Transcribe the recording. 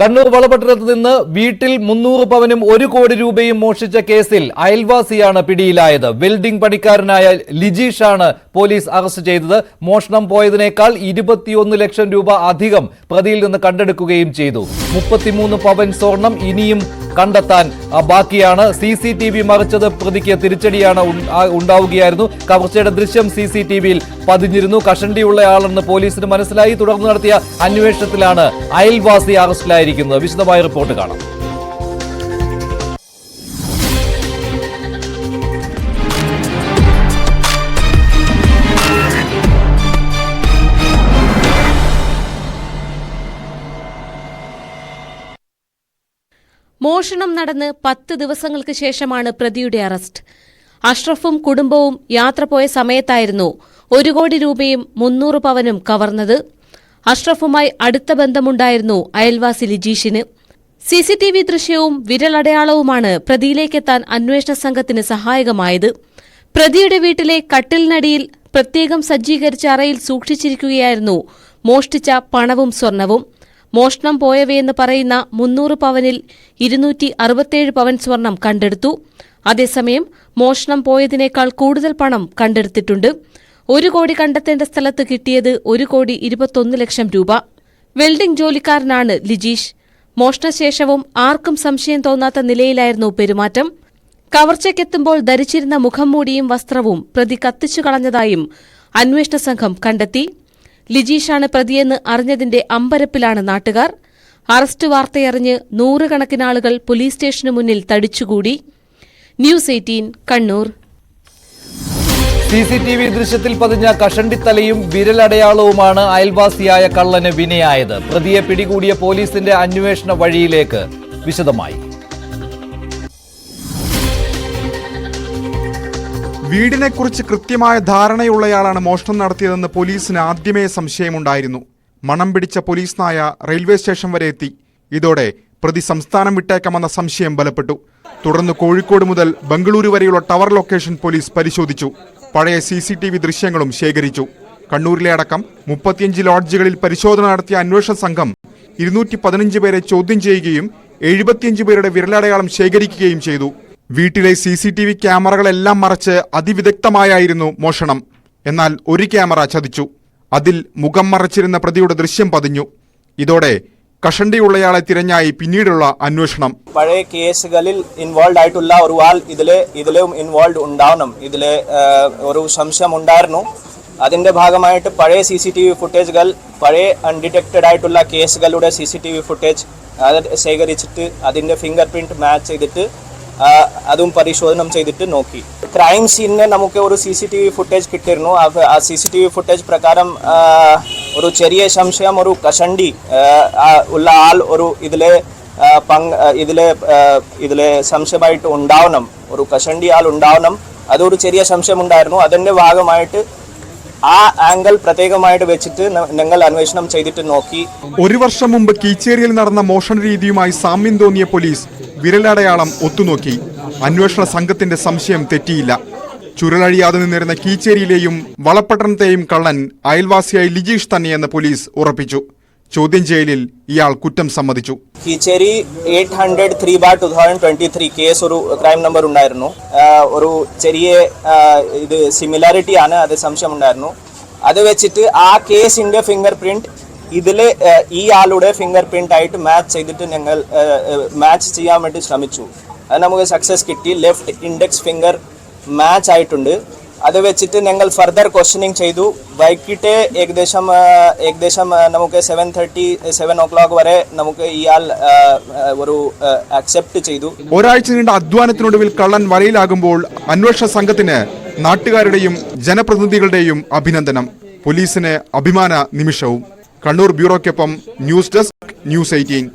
കണ്ണൂർ വളപട്ടണത്ത് നിന്ന് വീട്ടിൽ 300 പവനും 1 കോടി രൂപയും മോഷ്ടിച്ച കേസിൽ അയൽവാസിയാണ് പിടിയിലായത്. വെൽഡിംഗ് പണിക്കാരനായ ലിജീഷാണ് പോലീസ് അറസ്റ്റ് ചെയ്തത്. മോഷണം പോയതിനേക്കാൾ 21 ലക്ഷം രൂപ അധികം പ്രതിയിൽ നിന്ന് കണ്ടെടുക്കുകയും ചെയ്തു. 33 പവൻ സ്വർണം ഇനിയും കണ്ടെത്താൻ ബാക്കിയാണ്. CCTV മറിച്ചത് പ്രതിക്ക് തിരിച്ചടിയാണ് ഉണ്ടാവുകയായിരുന്നു. കവർച്ചയുടെ ദൃശ്യം CCTVയിൽ പതിഞ്ഞിരുന്നു. കഷണ്ടിയുള്ളയാളെന്ന് പോലീസിന് മനസ്സിലായി. തുടർന്ന് നടത്തിയ അന്വേഷണത്തിലാണ് അയൽവാസി അറസ്റ്റിലായിരിക്കുന്നത്. വിശദമായ റിപ്പോർട്ട് കാണാം. മോഷണം നടന്ന് 10 ദിവസങ്ങൾക്ക് ശേഷമാണ് പ്രതിയുടെ അറസ്റ്റ്. അഷ്റഫും കുടുംബവും യാത്ര പോയ സമയത്തായിരുന്നു 1 കോടി രൂപയും 300 പവനും കവർന്നത്. അഷ്റഫുമായി അടുത്ത ബന്ധമുണ്ടായിരുന്നു അയൽവാസി ലിജീഷിന്. CCTV ദൃശ്യവും വിരലടയാളവുമാണ് പ്രതിയിലേക്കെത്താൻ അന്വേഷണ സംഘത്തിന് സഹായകമായത്. പ്രതിയുടെ വീട്ടിലെ കട്ടിലിനടിയിൽ പ്രത്യേകം സജ്ജീകരിച്ച അറയിൽ സൂക്ഷിച്ചിരിക്കുകയായിരുന്നു മോഷ്ടിച്ച പണവും സ്വർണവും. മോഷണം പോയവയെന്ന് പറയുന്ന 300 പവനിൽ 267 പവൻ സ്വർണം കണ്ടെടുത്തു. അതേസമയം മോഷണം പോയതിനേക്കാൾ കൂടുതൽ പണം കണ്ടെടുത്തിട്ടുണ്ട്. 1 കോടി കണ്ടെത്തേണ്ട സ്ഥലത്ത് കിട്ടിയത് 1 കോടി 21 ലക്ഷം രൂപ. വെൽഡിംഗ് ജോലിക്കാരനാണ് ലിജീഷ്. മോഷണശേഷവും ആർക്കും സംശയം തോന്നാത്ത നിലയിലായിരുന്നു പെരുമാറ്റം. കവർച്ചയ്ക്കെത്തുമ്പോൾ ധരിച്ചിരുന്ന മുഖംമൂടിയും വസ്ത്രവും പ്രതി കത്തിച്ചു കളഞ്ഞതായും അന്വേഷണ സംഘം കണ്ടെത്തി. ലിജീഷാണ് പ്രതിയെന്ന് അറിഞ്ഞതിന്റെ അമ്പരപ്പിലാണ് നാട്ടുകാർ. അറസ്റ്റ് വാർത്തയറിഞ്ഞ് നൂറുകണക്കിന് ആളുകൾ പോലീസ് സ്റ്റേഷനു മുന്നിൽ തടിച്ചുകൂടി. ന്യൂസ് 18 കണ്ണൂർ. CCTV ദൃശ്യത്തിൽ പതിഞ്ഞ കഷണ്ടിത്തലയും വിരലടയാളവുമാണ് അയൽവാസിയായ കള്ളന് വിനയായത്. പ്രതിയെ പിടികൂടിയ പോലീസിന്റെ അന്വേഷണ വഴിയിലേക്ക് വിശദമായി. വീടിനെക്കുറിച്ച് കൃത്യമായ ധാരണയുള്ളയാളാണ് മോഷണം നടത്തിയതെന്ന് പോലീസിന് ആദ്യമേ സംശയമുണ്ടായിരുന്നു. മണം പിടിച്ച പോലീസ് നായ റെയിൽവേ സ്റ്റേഷൻ വരെ എത്തി. ഇതോടെ പ്രതി സംസ്ഥാനം വിട്ടേക്കാമെന്ന സംശയം ബലപ്പെട്ടു. തുടർന്ന് കോഴിക്കോട് മുതൽ ബംഗളൂരു വരെയുള്ള ടവർ ലൊക്കേഷൻ പോലീസ് പരിശോധിച്ചു. പഴയ CCTV ദൃശ്യങ്ങളും ശേഖരിച്ചു. കണ്ണൂരിലെ അടക്കം 35 ലോഡ്ജുകളിൽ പരിശോധന നടത്തിയ അന്വേഷണ സംഘം 215 പേരെ ചോദ്യം ചെയ്യുകയും 75 പേരുടെ വിരലടയാളം ശേഖരിക്കുകയും ചെയ്തു. വീട്ടിലെ CCTV ക്യാമറകളെല്ലാം മറച്ച് അതിവിദഗ്ധമായായിരുന്നു മോഷണം. എന്നാൽ ഒരു ക്യാമറ ചതിച്ചു. അതിൽ മുഖം മറച്ചിരുന്ന പ്രതിയുടെ ദൃശ്യം പതിഞ്ഞു. ഇതോടെ കഷണ്ടിയുള്ളയാളെ തിരഞ്ഞായി പിന്നീടുള്ള അന്വേഷണം. പഴയ കേസുകളിൽ ഇൻവോൾവ് ആയിട്ടുള്ള ഒരു ആൾ ഇതിലും ഇൻവോൾവ് ഉണ്ടാവണം. ഇതിലെ ഒരു സംശയം ഉണ്ടായിരുന്നു. അതിന്റെ ഭാഗമായിട്ട് പഴയ CCTV ഫുട്ടേജുകൾ, പഴയ അൺഡിറ്റക്റ്റഡ് ആയിട്ടുള്ള കേസുകളുടെ CCTV ഫുട്ടേജ് ശേഖരിച്ചിട്ട് അതിന്റെ ഫിംഗർ പ്രിന്റ് മാച്ച് ചെയ്തിട്ട് അതും പരിശോധന ചെയ്തിട്ട് നോക്കി. ക്രൈം സീനിന് നമുക്ക് ഒരു CCTV ഫുട്ടേജ് കിട്ടിയിരുന്നു. ആ CCTV ഫുട്ടേജ് പ്രകാരം ഒരു ചെറിയ സംശയം, ഒരു കഷണ്ടി ഉള്ള ആൾ ഒരു ഇതിലെ സംശയമായിട്ട് ഉണ്ടാവണം. ഒരു കഷണ്ടി ആൾ ഉണ്ടാവണം. അതൊരു ചെറിയ സംശയം ഉണ്ടായിരുന്നു. അതിന്റെ ഭാഗമായിട്ട് ആ ആംഗിൾ പ്രത്യേകമായിട്ട് വെച്ചിട്ട് ഞങ്ങൾ അന്വേഷണം ചെയ്തിട്ട് നോക്കി. 1 വർഷം മുമ്പ് കീച്ചേരിയിൽ നടന്ന മോഷണ രീതിയുമായി സാമ്യം തോന്നിയ പോലീസ് വിരലടയാളം ഒത്തുനോക്കി. അന്വേഷണ സംഘത്തിന്റെ സംശയം തെറ്റിയില്ല. ചുരുളഴിയാതെ നിന്നിരുന്ന കീച്ചേരിയിലെയും വളപട്ടണത്തെയും കള്ളൻ അയൽവാസിയായി ലിജീഷ് തന്നെയെന്ന് പോലീസ് ഉറപ്പിച്ചു. ചോദ്യം ചെയ്യലിൽ ഇയാൾ കുറ്റം സമ്മതിച്ചു. കീച്ചേരി 803/2023 കേസ് ഒരു ക്രൈം നമ്പർ ഉണ്ടായിരുന്നു. ഒരു ചെറിയ ഇത് സിമിലാരിറ്റി ആണ്, അത് സംശയം ഉണ്ടായിരുന്നു. അത് വെച്ചിട്ട് ആ കേസിന്റെ ഫിംഗർ പ്രിന്റ് ഇതിലെ ഈ ആളുടെ ഫിംഗർ പ്രിന്റ് ആയിട്ട് മാച്ച് ചെയ്തിട്ട് ഞങ്ങൾ മാച്ച് ചെയ്യാൻ വേണ്ടി ശ്രമിച്ചു. അത് നമുക്ക് സക്സസ് കിട്ടി. ലെഫ്റ്റ് ഇൻഡെക്സ് ഫിംഗർ മാച്ച് ആയിട്ടുണ്ട്. അത് വെച്ചിട്ട് ഞങ്ങൾ ഫർദർ ക്വസ്റ്റ്യനിങ് ചെയ്തു. വൈകിട്ട് ഏകദേശം നമുക്ക് 7:30 o'clock വരെ നമുക്ക് ഇയാൾ ഒരു അക്സെപ്റ്റ് ചെയ്തു. ഒരാഴ്ച നീണ്ട അധ്വാനത്തിനൊടുവിൽ കള്ളൻ വലയിലാകുമ്പോൾ അന്വേഷണ സംഘത്തിന് നാട്ടുകാരുടെയും ജനപ്രതിനിധികളുടെയും അഭിനന്ദനം. പോലീസിന് അഭിമാന നിമിഷവും. കണ്ണൂർ ബ്യൂറോയ്ക്കൊപ്പം ന്യൂസ് ഡെസ്ക്, ന്യൂസ് 18.